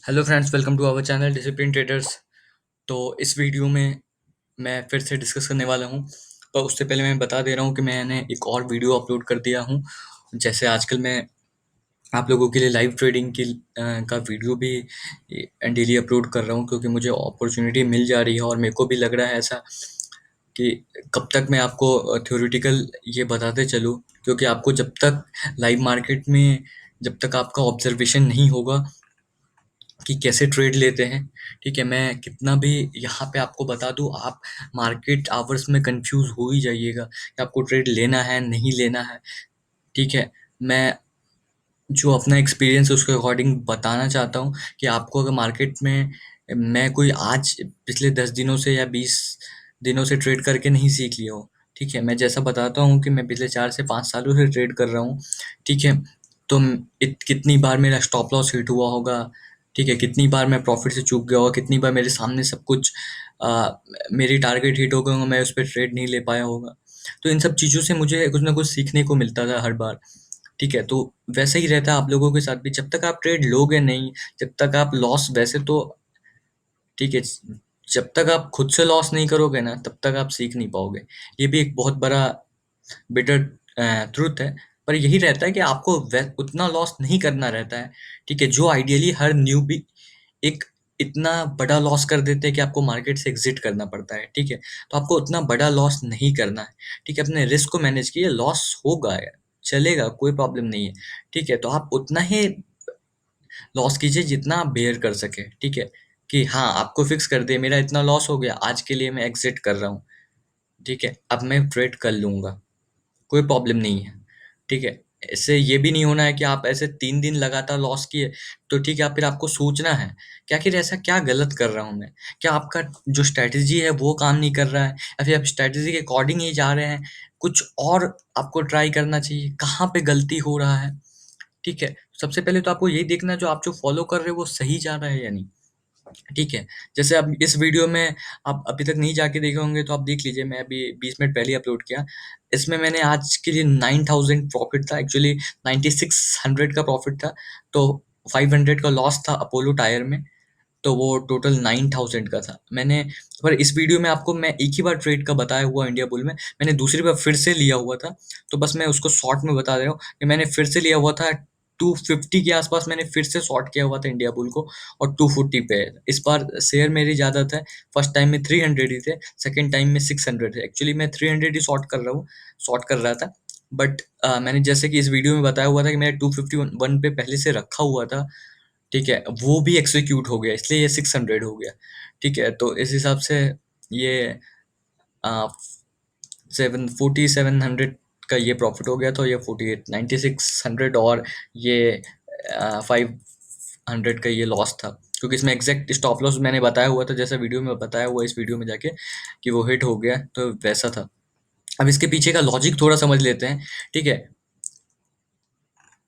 Hello friends, welcome to our channel discipline traders. तो इस video में मैं फिर से डिस्कस करने वाला हूँ। पर उससे पहले मैं बता दे रहा हूँ कि मैंने एक और वीडियो अपलोड कर दिया हूँ। जैसे आजकल मैं आप लोगों के लिए लाइव ट्रेडिंग का वीडियो भी डेली अपलोड कर रहा हूँ, क्योंकि मुझे अपॉर्चुनिटी मिल जा रही है और मेरे को भी लग रहा है ऐसा कि कब तक मैं आपको थ्योरेटिकल ये बताते चलूँ, क्योंकि आपको जब तक लाइव मार्केट में जब तक आपका ऑब्जर्वेशन नहीं होगा कि कैसे ट्रेड लेते हैं, ठीक है, मैं कितना भी यहाँ पे आपको बता दूँ, आप मार्केट आवर्स में कंफ्यूज हो ही जाइएगा कि आपको ट्रेड लेना है नहीं लेना है। ठीक है, मैं जो अपना एक्सपीरियंस है उसके अकॉर्डिंग बताना चाहता हूँ कि आपको अगर मार्केट में मैं कोई आज पिछले 10 दिनों से या 20 दिनों से ट्रेड करके नहीं सीख लिया हूँ। ठीक है, मैं जैसा बताता हूँ कि मैं पिछले 4 से 5 सालों से ट्रेड कर रहा हूँ। ठीक है, तो कितनी बार मेरा स्टॉप लॉस हिट हुआ होगा, ठीक है, कितनी बार मैं प्रॉफिट से चूक गया होगा, कितनी बार मेरे सामने सब कुछ मेरी टारगेट हिट हो गए होंगे, मैं उस पर ट्रेड नहीं ले पाया होगा। तो इन सब चीज़ों से मुझे कुछ ना कुछ सीखने को मिलता था हर बार। ठीक है, तो वैसा ही रहता है आप लोगों के साथ भी। जब तक आप ट्रेड लोगे नहीं, जब तक आप लॉस वैसे तो ठीक है, जब तक आप खुद से लॉस नहीं करोगे ना, तब तक आप सीख नहीं पाओगे। ये भी एक बहुत बड़ा बिटर ट्रुथ है। पर यही रहता है कि आपको उतना लॉस नहीं करना रहता है। ठीक है, जो आइडियली हर न्यूबी एक इतना बड़ा लॉस कर देते हैं कि आपको मार्केट से एग्जिट करना पड़ता है। ठीक है, तो आपको उतना बड़ा लॉस नहीं करना है। ठीक है, अपने रिस्क को मैनेज कीजिए, लॉस होगा यार, चलेगा, कोई प्रॉब्लम नहीं है। ठीक है, तो आप उतना ही लॉस कीजिए जितना आप बेयर कर सके। ठीक है, कि हाँ, आपको फिक्स कर दिए मेरा इतना लॉस हो गया, आज के लिए मैं एग्जिट कर रहा हूँ। ठीक है, अब मैं ट्रेड कर लूंगा, कोई प्रॉब्लम नहीं है। ठीक है, ऐसे ये भी नहीं होना है कि आप ऐसे 3 दिन लगातार लॉस किए। तो ठीक है, फिर आपको सोचना है कि आखिर ऐसा क्या गलत कर रहा हूँ मैं, क्या आपका जो स्ट्रैटेजी है वो काम नहीं कर रहा है, या फिर आप स्ट्रैटेजी के अकॉर्डिंग ही जा रहे हैं, कुछ और आपको ट्राई करना चाहिए, कहाँ पे गलती हो रहा है। ठीक है, सबसे पहले तो आपको यही देखना है जो आप जो फॉलो कर रहे हो वो सही जा रहा है या नहीं। ठीक है, जैसे अब इस वीडियो में आप अभी तक नहीं जाके देखे होंगे तो आप देख लीजिए, मैं अभी 20 मिनट पहले अपलोड किया। इसमें मैंने आज के लिए 9000 प्रॉफिट था, एक्चुअली 9600 का प्रॉफिट था। तो 500 का लॉस था अपोलो टायर में, तो वो टोटल 9000 का था मैंने। पर इस वीडियो में आपको मैं एक ही बार ट्रेड का बताया हुआ इंडिया बुल में, मैंने दूसरी बार फिर से लिया हुआ था। तो बस मैं उसको शॉर्ट में बता दे रहा हूँ कि मैंने फिर से लिया हुआ था 250 के आसपास, मैंने फिर से शॉर्ट किया हुआ था इंडिया बुल को, और 240 पे है। इस बार शेयर मेरी ज़्यादा था, फर्स्ट टाइम में 300 ही थे, सेकेंड टाइम में 600 थे। एक्चुअली मैं 300 ही शॉर्ट कर रहा था। बट मैंने जैसे कि इस वीडियो में बताया हुआ था कि मैं 251 पे पहले से रखा हुआ था। ठीक है, वो भी एक्सिक्यूट हो गया, इसलिए ये 600 हो गया। ठीक है, तो इस हिसाब से ये 74700 का ये प्रॉफिट हो गया, तो ये 9600, और ये 500 का ये लॉस था, क्योंकि इसमें एग्जैक्ट स्टॉप लॉस मैंने बताया हुआ था, जैसा वीडियो में बताया हुआ इस वीडियो में जाके कि वो हिट हो गया, तो वैसा था। अब इसके पीछे का लॉजिक थोड़ा समझ लेते हैं। ठीक है,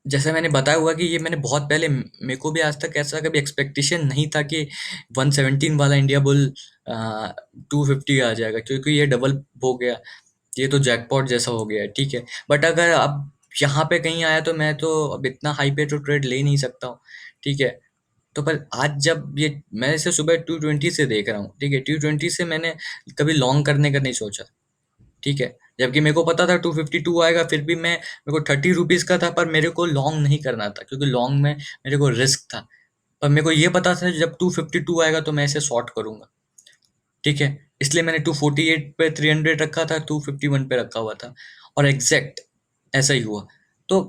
जैसे मैंने बताया हुआ कि ये मैंने बहुत पहले, मेरे को भी आज तक ऐसा कभी एक्सपेक्टेशन नहीं था कि 117 वाला इंडिया बुल 250 आ जाएगा, क्योंकि ये डबल हो गया, ये तो जैकपॉट जैसा हो गया है। ठीक है, बट अगर अब यहाँ पे कहीं आया तो मैं तो अब इतना हाई पे तो ट्रेड ले नहीं सकता हूँ। ठीक है, तो पर आज जब ये मैं इसे सुबह 220 से देख रहा हूँ, ठीक है, 220 से मैंने कभी लॉन्ग करने का नहीं सोचा। ठीक है, जबकि मेरे को पता था 252 आएगा, फिर भी मैं मेरे को 30 रुपीज का था, पर मेरे को लॉन्ग नहीं करना था, क्योंकि लॉन्ग में मेरे को रिस्क था। पर मेरे को ये पता था जब 252 आएगा तो मैं इसे शॉर्ट करूंगा। ठीक है, इसलिए मैंने 248 पे 300 रखा था, 251 पे रखा हुआ था, और एग्जैक्ट ऐसा ही हुआ। तो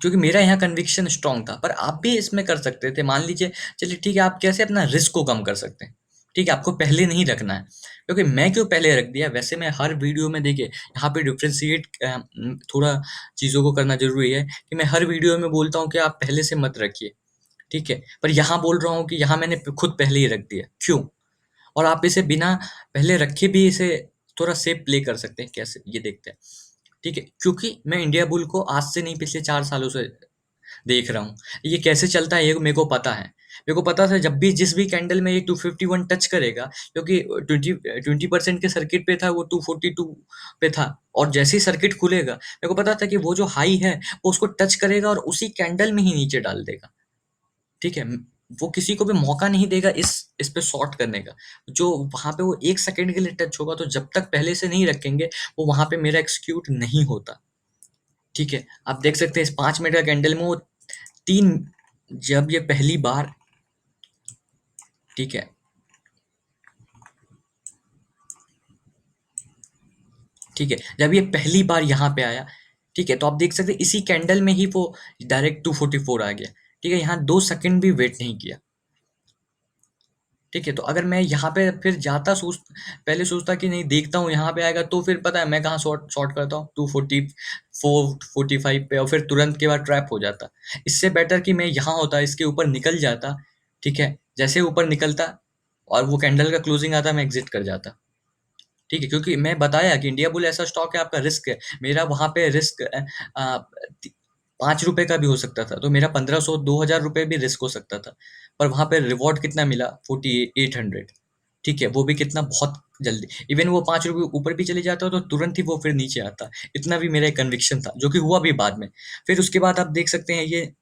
क्योंकि मेरा यहाँ कन्विक्शन स्ट्रांग था, पर आप भी इसमें कर सकते थे। मान लीजिए, चलिए ठीक है, आप कैसे अपना रिस्क को कम कर सकते हैं। ठीक है, आपको पहले नहीं रखना है, क्योंकि मैं क्यों पहले रख दिया, वैसे मैं हर वीडियो में देखिए यहाँ पे डिफ्रेंशिएट थोड़ा चीज़ों को करना जरूरी है, कि मैं हर वीडियो में बोलता हूँ कि आप पहले से मत रखिए। ठीक है, पर यहाँ बोल रहा हूँ कि यहाँ मैंने खुद पहले ही रख दिया, क्यों, और आप इसे बिना पहले रखे भी इसे थोड़ा सेफ प्ले कर सकते हैं, कैसे ये देखते हैं। ठीक है, क्योंकि मैं इंडिया बुल को आज से नहीं, पिछले 4 सालों से देख रहा हूँ, ये कैसे चलता है ये मेरे को पता है। मेरे को पता था जब भी जिस भी कैंडल में ये 251 टच करेगा, क्योंकि 20% के सर्किट पे था, वो 242 पे था, और जैसे ही सर्किट खुलेगा मेरे को पता था कि वो जो हाई है वो उसको टच करेगा और उसी कैंडल में ही नीचे डाल देगा। ठीक है, वो किसी को भी मौका नहीं देगा इस पे शॉर्ट करने का। जो वहां पे वो 1 सेकंड के लिए टच होगा, तो जब तक पहले से नहीं रखेंगे वो वहां पे मेरा एक्सक्यूट नहीं होता। ठीक है, आप देख सकते हैं इस 5 मिनट का कैंडल में वो तीन, जब ये पहली बार, ठीक है, ठीक है, जब ये पहली बार यहाँ पे आया, ठीक है, तो आप देख सकते हैं इसी कैंडल में ही वो डायरेक्ट 244 आ गया। ठीक है, यहाँ 2 सेकंड भी वेट नहीं किया। ठीक है, तो अगर मैं यहाँ पे फिर जाता, पहले सोचता कि नहीं देखता हूँ यहाँ पे आएगा, तो फिर पता है मैं कहाँ शॉर्ट शॉर्ट करता हूँ, 244 45 पे, और फिर तुरंत के बाद ट्रैप हो जाता। इससे बेटर कि मैं यहाँ होता, इसके ऊपर निकल जाता। ठीक है, जैसे ऊपर निकलता और वो कैंडल का क्लोजिंग आता, मैं एग्जिट कर जाता। ठीक है, क्योंकि मैं बताया कि इंडिया बुल ऐसा स्टॉक है, आपका रिस्क है। मेरा वहां पे रिस्क 5 रुपए का भी हो सकता था, तो मेरा 1500 2000 रुपए भी रिस्क हो सकता था। पर वहां पे रिवॉर्ड कितना मिला, 4800। ठीक है, वो भी कितना, बहुत जल्दी। इवन वो 5 रुपये ऊपर भी चले जाता तो तुरंत ही वो फिर नीचे आता। इतना भी मेरा कन्विक्शन था, जो कि हुआ भी बाद में। फिर उसके बाद आप देख सकते हैं ये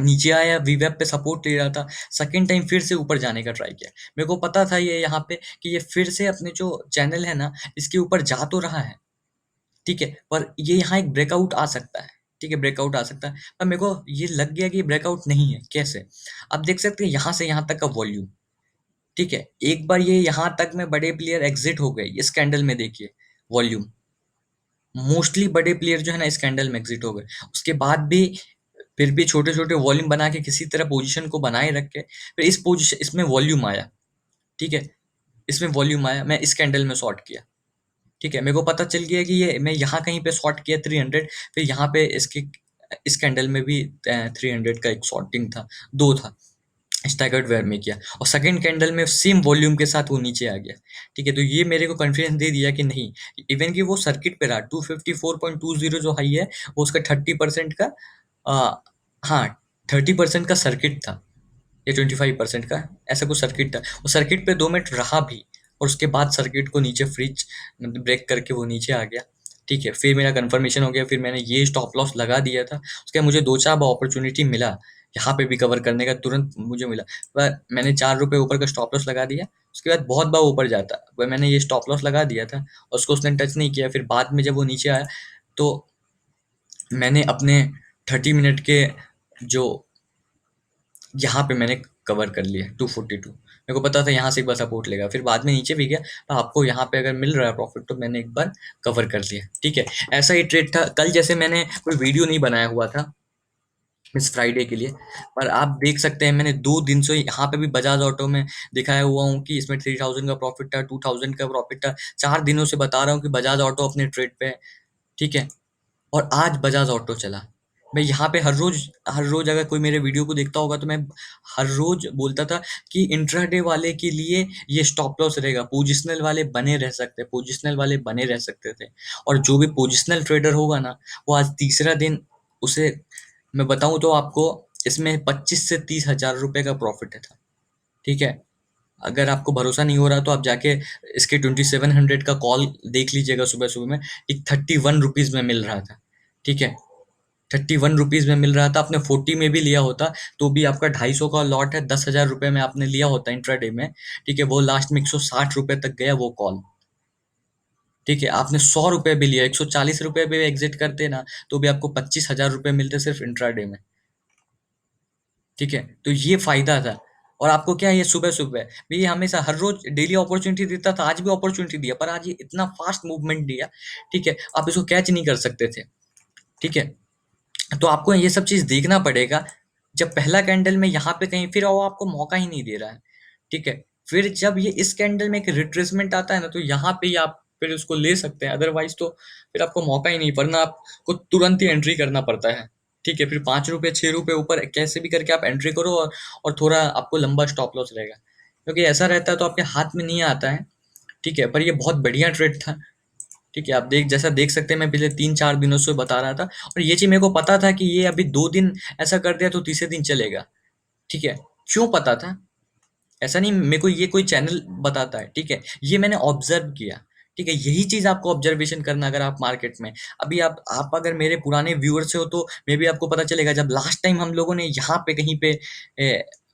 नीचे आया, वीवेब पे सपोर्ट ले रहा था, सेकंड टाइम फिर से ऊपर जाने का ट्राई किया। मेरे को पता था ये यहाँ पे कि ये फिर से अपने जो चैनल है ना, इसके ऊपर जा तो रहा है। ठीक है, पर ये यहाँ एक ब्रेकआउट आ सकता है। ठीक है, ब्रेकआउट आ सकता है, पर मेरे को ये लग गया कि ये ब्रेकआउट नहीं है। कैसे? आप देख सकते हैं यहाँ से यहाँ तक का वॉल्यूम। ठीक है, एक बार ये यहाँ तक में बड़े प्लेयर एग्जिट हो गए इस कैंडल में, देखिए वॉल्यूम, मोस्टली बड़े प्लेयर जो है ना इस कैंडल में एग्जिट हो गए। उसके बाद भी फिर भी छोटे छोटे वॉल्यूम बना के किसी तरह पोजीशन को बनाए रख के फिर इस पोजीशन, इसमें वॉल्यूम आया। ठीक है, इसमें वॉल्यूम आया, मैं इस कैंडल में शॉर्ट किया। ठीक है, मेरे को पता चल गया कि ये मैं यहाँ कहीं पे शॉर्ट किया 300, फिर यहाँ पे इसके इस कैंडल में भी 300 का एक शॉर्टिंग था, दो था, स्टैगर्ड वेयर में किया, और सेकंड कैंडल में सेम वॉल्यूम के साथ वो नीचे आ गया। ठीक है, तो ये मेरे को कॉन्फिडेंस दे दिया कि नहीं, इवन कि वो सर्किट पे रहा 254.20 जो हाई है, वो उसका 30% का, आ, हाँ, 30% का सर्किट था, या 25% का, ऐसा कुछ सर्किट था। वो सर्किट पे 2 मिनट रहा भी, और उसके बाद सर्किट को नीचे फ्रीज ब्रेक करके वो नीचे आ गया। ठीक है, फिर मेरा कंफर्मेशन हो गया, फिर मैंने ये स्टॉप लॉस लगा दिया था। उसके बाद मुझे दो चार अपॉर्चुनिटी मिला यहाँ पे भी कवर करने का, तुरंत मुझे मिला। पर मैंने 4 रुपये ऊपर का स्टॉप लॉस लगा दिया। उसके बाद बहुत बार ऊपर जाता, वह मैंने ये स्टॉप लॉस लगा दिया था और उसको उसने टच नहीं किया। फिर बाद में जब वो नीचे आया, तो मैंने अपने 30 मिनट के जो यहाँ पे मैंने कवर कर लिया 242। मेरे को पता था यहाँ से एक बार सपोर्ट लेगा, फिर बाद में नीचे भी गया। तो आपको यहाँ पे अगर मिल रहा है प्रॉफिट, तो मैंने एक बार कवर कर लिया। ठीक है, ऐसा ही ट्रेड था कल। जैसे मैंने कोई वीडियो नहीं बनाया हुआ था इस फ्राइडे के लिए, पर आप देख सकते हैं मैंने 2 दिन से यहाँ पे भी बजाज ऑटो में दिखाया हुआ हूँ कि इसमें 3000 का प्रॉफिट था, 2000 का प्रॉफिट था। 4 दिनों से बता रहा हूँ कि बजाज ऑटो अपने ट्रेड पे है। ठीक है, और आज बजाज ऑटो चला। मैं यहाँ पे हर रोज अगर कोई मेरे वीडियो को देखता होगा, तो मैं हर रोज बोलता था कि इंट्राडे वाले के लिए ये स्टॉप लॉस रहेगा, पोजिशनल वाले बने रह सकते, पोजिशनल वाले बने रह सकते थे। और जो भी पोजिशनल ट्रेडर होगा ना, वो आज तीसरा दिन, उसे मैं बताऊं तो आपको, इसमें 25 से 30 हजार रुपए का प्रॉफिट था। ठीक है, अगर आपको भरोसा नहीं हो रहा, तो आप जाके इसके 2700 का कॉल देख लीजिएगा सुबह सुबह में, एक 31 रुपीज में मिल रहा था। ठीक है, 31 रुपीज में मिल रहा था। आपने 40 में भी लिया होता, तो भी आपका 250 का लॉट है, 10 हजार रुपए में आपने लिया होता इंट्राडे में। ठीक है, वो लास्ट में 160 रुपए तक गया वो कॉल। ठीक है, आपने 100 रुपए भी लिया, 140 रुपए भी एग्जिट करते ना, तो भी आपको 25 हजार रुपए मिलते सिर्फ इंट्राडे में। ठीक है, तो ये फायदा था। और आपको क्या है, ये सुबह सुबह भी, ये हमेशा हर रोज डेली अपॉर्चुनिटी देता था, आज भी अपॉर्चुनिटी दिया, पर आज ये इतना फास्ट मूवमेंट दिया। ठीक है, आप इसको कैच नहीं कर सकते थे। ठीक है, तो आपको ये सब चीज देखना पड़ेगा। जब पहला कैंडल में यहाँ पे कहीं, फिर वो आपको मौका ही नहीं दे रहा है। ठीक है, फिर जब ये इस कैंडल में एक रिट्रेसमेंट आता है ना, तो यहाँ पे ही आप फिर उसको ले सकते हैं। अदरवाइज तो फिर आपको मौका ही नहीं, वरना आपको तुरंत ही एंट्री करना पड़ता है। ठीक है, फिर 5 रुपये 6 रुपये ऊपर कैसे भी करके आप एंट्री करो, और थोड़ा आपको लंबा स्टॉप लॉस रहेगा, क्योंकि ऐसा रहता है तो आपके हाथ में नहीं आता है। ठीक है, पर ये बहुत बढ़िया ट्रेड था। ठीक है, आप जैसा देख सकते हैं, मैं पिछले 3 4 दिनों से बता रहा था, और ये चीज मेरे को पता था कि ये अभी 2 दिन ऐसा कर दिया तो तीसरे दिन चलेगा। ठीक है, क्यों पता था? ऐसा नहीं मेरे को ये कोई चैनल बताता है। ठीक है, ये मैंने ऑब्जर्व किया। ठीक है, यही चीज आपको ऑब्जर्वेशन करना अगर आप मार्केट में। अभी आप अगर मेरे पुराने व्यूअर से हो तो मे भी आपको पता चलेगा, जब लास्ट टाइम हम लोगों ने यहाँ पे कहीं पे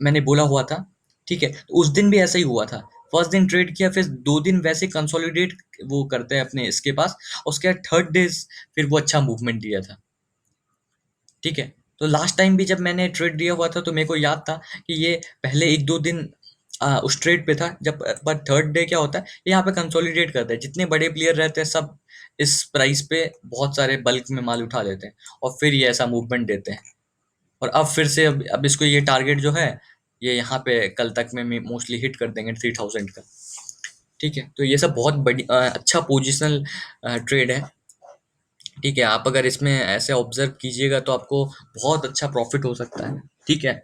मैंने बोला हुआ था, ठीक है, तो उस दिन भी ऐसा ही हुआ था। फर्स्ट दिन ट्रेड किया, फिर 2 दिन वैसे कंसोलिडेट वो करते हैं अपने इसके पास, उसके बाद थर्ड डेज फिर वो अच्छा मूवमेंट दिया था। ठीक है, तो लास्ट टाइम भी जब मैंने ट्रेड दिया हुआ था तो मेरे को याद था कि ये पहले 1-2 दिन उस ट्रेड पे था, जब पर थर्ड डे क्या होता है, ये यहाँ पे कंसोलिडेट करता है, जितने बड़े प्लेयर रहते हैं सब इस प्राइस पे बहुत सारे बल्क में माल उठा लेते हैं और फिर ये ऐसा मूवमेंट देते हैं। और अब फिर से अब इसको ये टारगेट जो है, ये यहाँ पे कल तक में मोस्टली हिट कर देंगे 3000 का। ठीक है, तो ये सब बहुत बड़ी अच्छा पोजिशनल ट्रेड है। ठीक है, आप अगर इसमें ऐसे ऑब्जर्व कीजिएगा तो आपको बहुत अच्छा प्रॉफिट हो सकता है। ठीक है,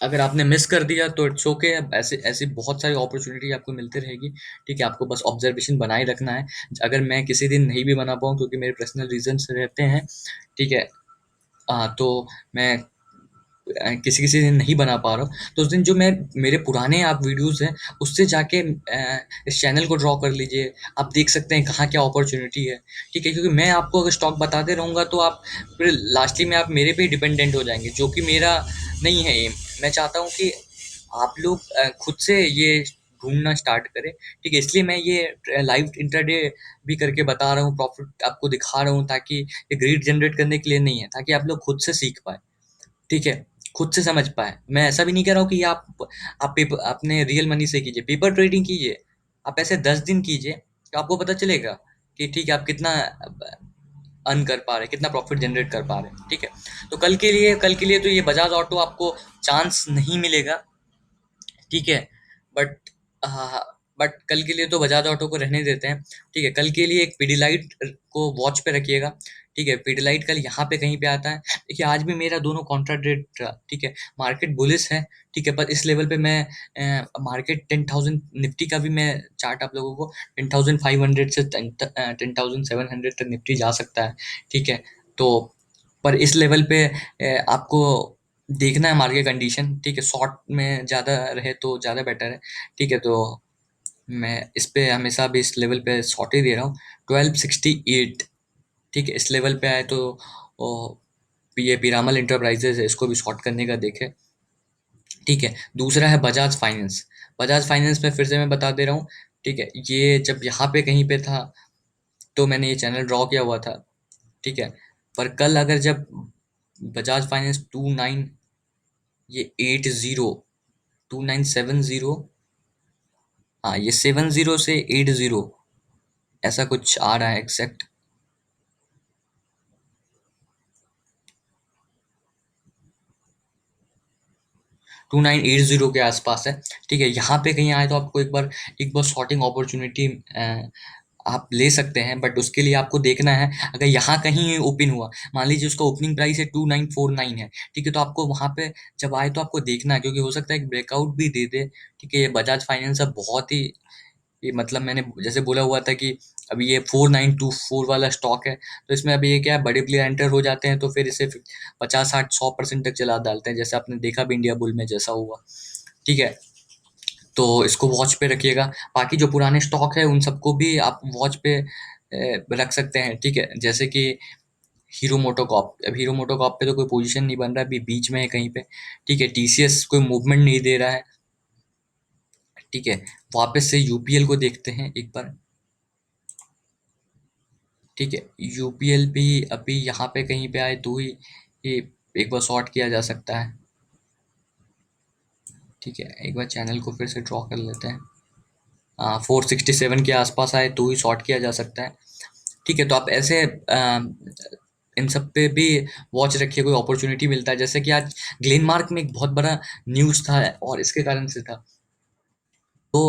अगर आपने मिस कर दिया तो इट्स ओके, ऐसे ऐसी बहुत सारी अपॉर्चुनिटी आपको मिलती रहेगी। ठीक है, आपको बस ऑब्जर्वेशन बनाए रखना है। अगर मैं किसी दिन नहीं भी बना पाऊँ क्योंकि मेरे पर्सनल रीजंस रहते हैं, ठीक है, तो मैं किसी किसी दिन नहीं बना पा रहा हूँ, तो उस दिन जो मैं मेरे पुराने आप वीडियोस हैं उससे जाके इस चैनल को ड्रॉ कर लीजिए। आप देख सकते हैं कहाँ क्या अपॉर्चुनिटी है। ठीक है, क्योंकि मैं आपको अगर स्टॉक बताते रहूँगा तो आप फिर लास्टली में आप मेरे पे ही डिपेंडेंट हो जाएंगे, जो कि मेरा नहीं है एम। मैं चाहता हूँ कि आप लोग खुद से ये ढूंढना स्टार्ट करें। ठीक है, इसलिए मैं ये लाइव इंटरडे भी करके बता रहा हूँ, प्रॉफिट आपको दिखा रहा हूँ, ताकि ये ग्रीड जनरेट करने के लिए नहीं है, ताकि आप लोग खुद से सीख पाए। ठीक है, खुद से समझ पाए। मैं ऐसा भी नहीं कह रहा हूँ कि आप पेपर अपने रियल मनी से कीजिए, पेपर ट्रेडिंग कीजिए। आप ऐसे 10 दिन कीजिए तो आपको पता चलेगा कि ठीक है आप कितना अर्न कर पा रहे हैं, कितना प्रॉफिट जनरेट कर पा रहे हैं। ठीक है, तो कल के लिए तो ये बजाज ऑटो आपको चांस नहीं मिलेगा। ठीक है, बट बट कल के लिए तो बजाज ऑटो को रहने देते हैं। ठीक है, कल के लिए एक पीडीलाइट को वॉच पे रखिएगा। ठीक है, पीडीलाइट कल यहाँ पे कहीं पे आता है। देखिए आज भी मेरा दोनों कॉन्ट्राडेक्ट रहा। ठीक है, मार्केट बुलिश है। ठीक है, पर इस लेवल पे मैं मार्केट 10,000 निफ्टी का भी मैं चार्ट आप लोगों को 10,500 से 10,700 तक निफ्टी जा सकता है। ठीक है, तो पर इस लेवल पे आपको देखना है मार्केट कंडीशन। ठीक है, शॉर्ट में ज़्यादा रहे तो ज़्यादा बेटर है। ठीक है, तो मैं इस पे हमेशा भी इस लेवल पे शॉर्ट ही दे रहा हूँ। 1268। ठीक है, इस लेवल पे आए तो ओ, ये पीरामल इंटरप्राइजेज है, इसको भी शॉर्ट करने का देखे। ठीक है, दूसरा है बजाज फाइनेंस। बजाज फाइनेंस में फिर से मैं बता दे रहा हूँ। ठीक है, ये जब यहाँ पे कहीं पे था तो मैंने ये चैनल ड्रॉ किया हुआ था। ठीक है, पर कल अगर जब बजाज फाइनेंस 29, ये 80, 2970, हाँ ये 70 से 80 ऐसा कुछ आ रहा है एग्जैक्ट। 2980 के आसपास है। ठीक है, यहाँ पे कहीं आए तो आपको एक बार शॉर्टिंग अपॉर्चुनिटी आप ले सकते हैं, बट उसके लिए आपको देखना है। अगर यहाँ कहीं ओपन हुआ, मान लीजिए उसका ओपनिंग प्राइस है 2949 है। ठीक है, तो आपको वहाँ पे जब आए तो आपको देखना है, क्योंकि हो सकता है एक ब्रेकआउट भी दे दे। ठीक है, ये बजाज फाइनेंस अब बहुत ही, ये मतलब मैंने जैसे बोला हुआ था कि अभी ये 4924 वाला स्टॉक है, तो इसमें अभी ये क्या है, बड़े प्लेयर एंटर हो जाते हैं तो फिर इसे 50 60 100% तक चला डालते हैं, जैसे आपने देखा भी इंडिया बुल में जैसा हुआ। ठीक है, तो इसको वॉच पे रखिएगा। बाकी जो पुराने स्टॉक है उन सबको भी आप वॉच पे रख सकते हैं। ठीक है, जैसे कि हीरो मोटोकॉप। अब हीरो मोटोकॉप पे तो कोई पोजीशन नहीं बन रहा है, अभी बीच में है कहीं पे। ठीक है, टीसीएस कोई मूवमेंट नहीं दे रहा है। ठीक है, वापस से यूपीएल को देखते हैं एक बार। ठीक है, यूपीएल भी अभी यहाँ पे कहीं पे आए तो ही ये एक बार शॉर्ट किया जा सकता है। ठीक है, एक बार चैनल को फिर से ड्रॉ कर लेते हैं। 467 के आसपास आए तो ही शॉर्ट किया जा सकता है। ठीक है, तो आप ऐसे इन सब पे भी वॉच रखिए, कोई अपॉर्चुनिटी मिलता है। जैसे कि आज ग्लेनमार्क में एक बहुत बड़ा न्यूज़ था और इसके कारण से था। तो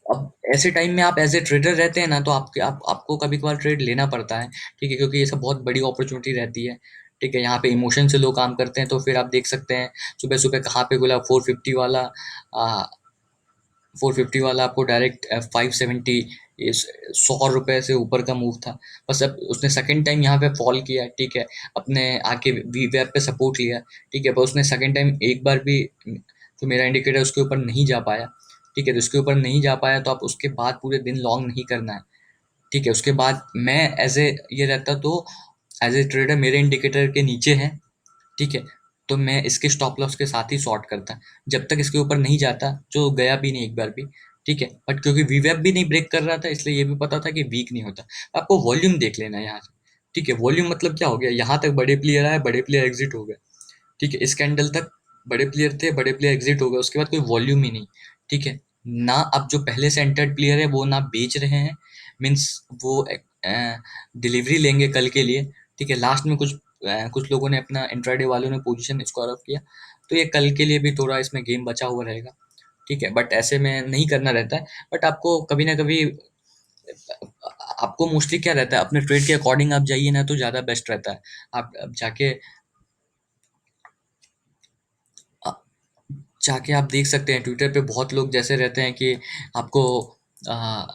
अब ऐसे टाइम में आप एज ए ट्रेडर रहते हैं ना, तो आपको कभी कभार ट्रेड लेना पड़ता है। ठीक है, क्योंकि ये सब बहुत बड़ी अपॉर्चुनिटी रहती है। ठीक है, यहाँ पे इमोशन से लोग काम करते हैं, तो फिर आप देख सकते हैं सुबह सुबह कहाँ पे खुला 450 वाला। 450 वाला आपको डायरेक्ट 570, 100 रुपए से ऊपर का मूव था। बस अब उसने सेकंड टाइम यहाँ पे फॉल किया। ठीक है, अपने आके वी वेब पे सपोर्ट लिया। ठीक है, पर उसने सेकंड टाइम एक बार भी जो मेरा इंडिकेटर उसके ऊपर नहीं जा पाया। ठीक है, तो इसके ऊपर नहीं जा पाया तो आप उसके बाद पूरे दिन लॉन्ग नहीं करना है। ठीक है, उसके बाद मैं एज ए ये रहता तो एज ए ट्रेडर मेरे इंडिकेटर के नीचे है। ठीक है, तो मैं इसके स्टॉप लॉस के साथ ही शॉर्ट करता जब तक इसके ऊपर नहीं जाता, जो गया भी नहीं एक बार भी। ठीक है, बट क्योंकि वीवेप भी नहीं ब्रेक कर रहा था इसलिए ये भी पता था कि वीक नहीं होता। आपको वॉल्यूम देख लेना है यहाँ से। ठीक है, वॉल्यूम मतलब क्या हो गया, यहाँ तक बड़े प्लेयर आए, बड़े प्लेयर एग्जिट हो गए। ठीक है, इस कैंडल तक बड़े प्लेयर थे, बड़े प्लेयर एग्जिट हो गए, उसके बाद कोई वॉल्यूम ही नहीं। ठीक है, ना अब जो पहले से एंटर्ड प्लेयर है वो ना बेच रहे हैं, मीन्स वो डिलीवरी लेंगे कल के लिए। ठीक है, लास्ट में कुछ लोगों ने अपना इंट्राडे वालों ने पोजीशन स्क्वायर ऑफ किया, तो ये कल के लिए भी थोड़ा इसमें गेम बचा हुआ रहेगा। ठीक है, बट ऐसे में नहीं करना रहता है। बट आपको कभी ना कभी आपको मोस्टली क्या रहता है, अपने ट्रेड के अकॉर्डिंग आप जाइए ना तो ज़्यादा बेस्ट रहता है। आप अब जाके आप देख सकते हैं ट्विटर पे बहुत लोग जैसे रहते हैं कि आपको आ,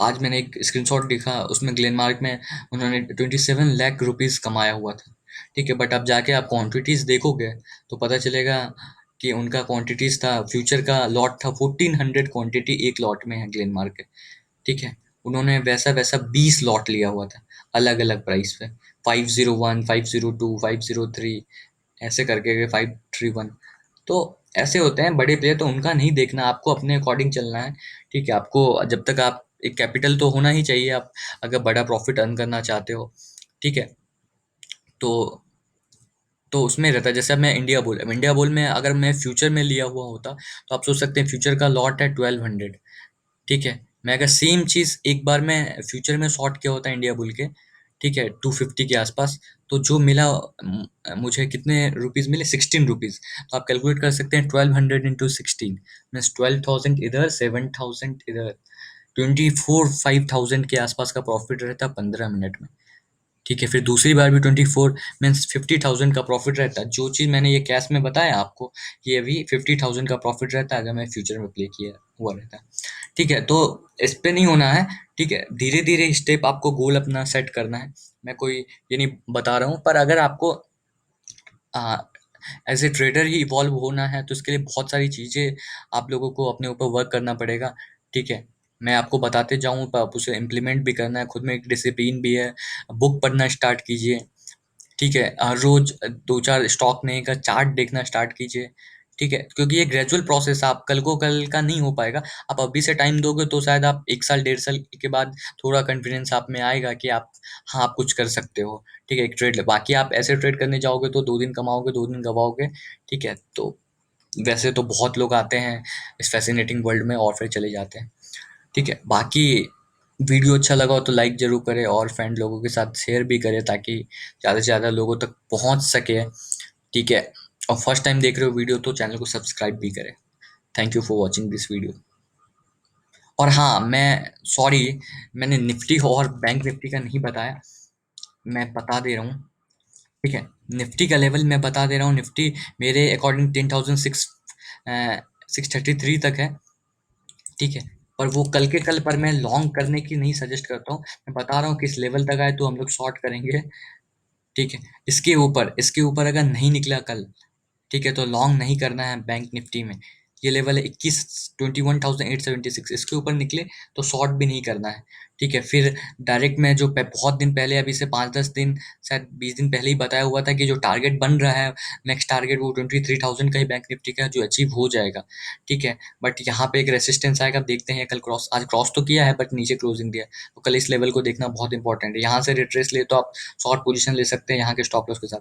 आज मैंने एक स्क्रीनशॉट देखा, उसमें ग्लेनमार्क में उन्होंने 27 लाख रुपीस कमाया हुआ था। ठीक है, बट अब जाके आप क्वांटिटीज देखोगे तो पता चलेगा कि उनका क्वांटिटीज था, फ्यूचर का लॉट था 1400 क्वांटिटी एक लॉट में है ग्लेनमार्क के। ठीक है, उन्होंने वैसा वैसा 20 लॉट लिया हुआ था अलग अलग प्राइस पे, 501, 502, 503, ऐसे करके 531। तो ऐसे होते हैं बड़े प्लेयर, तो उनका नहीं देखना, आपको अपने अकॉर्डिंग चलना है। ठीक है, आपको जब तक आप एक कैपिटल तो होना ही चाहिए, आप अगर बड़ा प्रॉफिट अर्न करना चाहते हो। ठीक है, तो उसमें रहता है, जैसे अब मैं इंडिया बुल में अगर मैं फ्यूचर में लिया हुआ होता तो आप सोच सकते हैं फ्यूचर का लॉट है 1200। ठीक है, मैं अगर सेम चीज़ एक बार में फ्यूचर में शॉर्ट किया होता है इंडिया बुल के, ठीक है, 250 के आसपास, तो जो मिला मुझे कितने रुपीस मिले, 16 रुपीज। तो आप कैलकुलेट कर सकते हैं 1200 इंटू 16, मीन्स 12,000 इधर, 7,000 इधर, 24 5,000 के आसपास का प्रॉफिट रहता 15 मिनट में। ठीक है, फिर दूसरी बार भी 24 मीन्स 50,000 का प्रॉफिट रहता है। जो चीज़ मैंने ये कैश में बताया आपको, ये भी 50,000 का प्रॉफिट रहता है अगर मैं फ्यूचर में प्ले किया हुआ रहता। ठीक है, तो इस पे नहीं होना है। ठीक है, धीरे धीरे स्टेप आपको गोल अपना सेट करना है। मैं कोई ये नहीं बता रहा हूँ, पर अगर आपको एज ए ट्रेडर ही इवॉल्व होना है तो इसके लिए बहुत सारी चीज़ें आप लोगों को अपने ऊपर वर्क करना पड़ेगा। ठीक है, मैं आपको बताते जाऊँ पर आप उसे इम्प्लीमेंट भी करना है, खुद में एक डिसिप्लिन भी है। बुक पढ़ना स्टार्ट कीजिए। ठीक है, रोज 2-4 स्टॉक नए का चार्ट देखना स्टार्ट कीजिए। ठीक है, क्योंकि ये ग्रेजुअल प्रोसेस है, आप कल को कल का नहीं हो पाएगा। आप अभी से टाइम दोगे तो शायद आप 1 साल 1.5 साल के बाद थोड़ा कॉन्फिडेंस आप में आएगा कि आप, हाँ, आप कुछ कर सकते हो। ठीक है, एक ट्रेड बाकी आप ऐसे ट्रेड करने जाओगे तो 2 दिन कमाओगे, 2 दिन गवाओगे। ठीक है, तो वैसे तो बहुत लोग आते हैं इस फैसिनेटिंग वर्ल्ड में और फिर चले जाते हैं। ठीक है, बाकी वीडियो अच्छा लगा हो तो लाइक ज़रूर करें और फ्रेंड लोगों के साथ शेयर भी करें ताकि ज़्यादा से ज़्यादा लोगों तक पहुंच सके। ठीक है, और फर्स्ट टाइम देख रहे हो वीडियो तो चैनल को सब्सक्राइब भी करें। Thank you for watching this video. और हाँ, मैं सॉरी, मैंने निफ्टी और बैंक निफ्टी का नहीं बताया, मैं बता दे रहा हूँ। ठीक है, निफ्टी का लेवल मैं बता दे रहा हूँ। निफ्टी मेरे अकॉर्डिंग 10,633 तक है। ठीक है, पर वो कल के कल पर मैं लॉन्ग करने की नहीं सजेस्ट करता हूँ। मैं बता रहा हूँ किस लेवल तक आए तो हम लोग शॉर्ट करेंगे। ठीक है, इसके ऊपर अगर नहीं निकला कल, ठीक है, तो लॉन्ग नहीं करना है बैंक निफ्टी में। ये लेवल है 21,876, इसके ऊपर निकले तो शॉर्ट भी नहीं करना है। ठीक है, फिर डायरेक्ट में जो बहुत दिन पहले, अभी से 5-10 दिन, शायद 20 दिन पहले ही बताया हुआ था कि जो टारगेट बन रहा है, नेक्स्ट टारगेट वो 23,000 का ही बैंक निफ्टी का जो अचीव हो जाएगा। ठीक है, बट यहाँ पे एक रेसिस्टेंस आएगा, देखते हैं। कल क्रॉस, आज क्रॉस तो किया है बट नीचे क्लोजिंग दिया, तो कल इस लेवल को देखना बहुत इंपॉर्टेंट है। यहाँ से रिट्रेस ले तो आप शॉर्ट पोजीशन ले सकते हैं यहाँ के स्टॉप लॉस के साथ।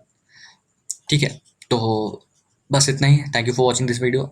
ठीक है, तो बस इतना ही। Thank you for watching this video.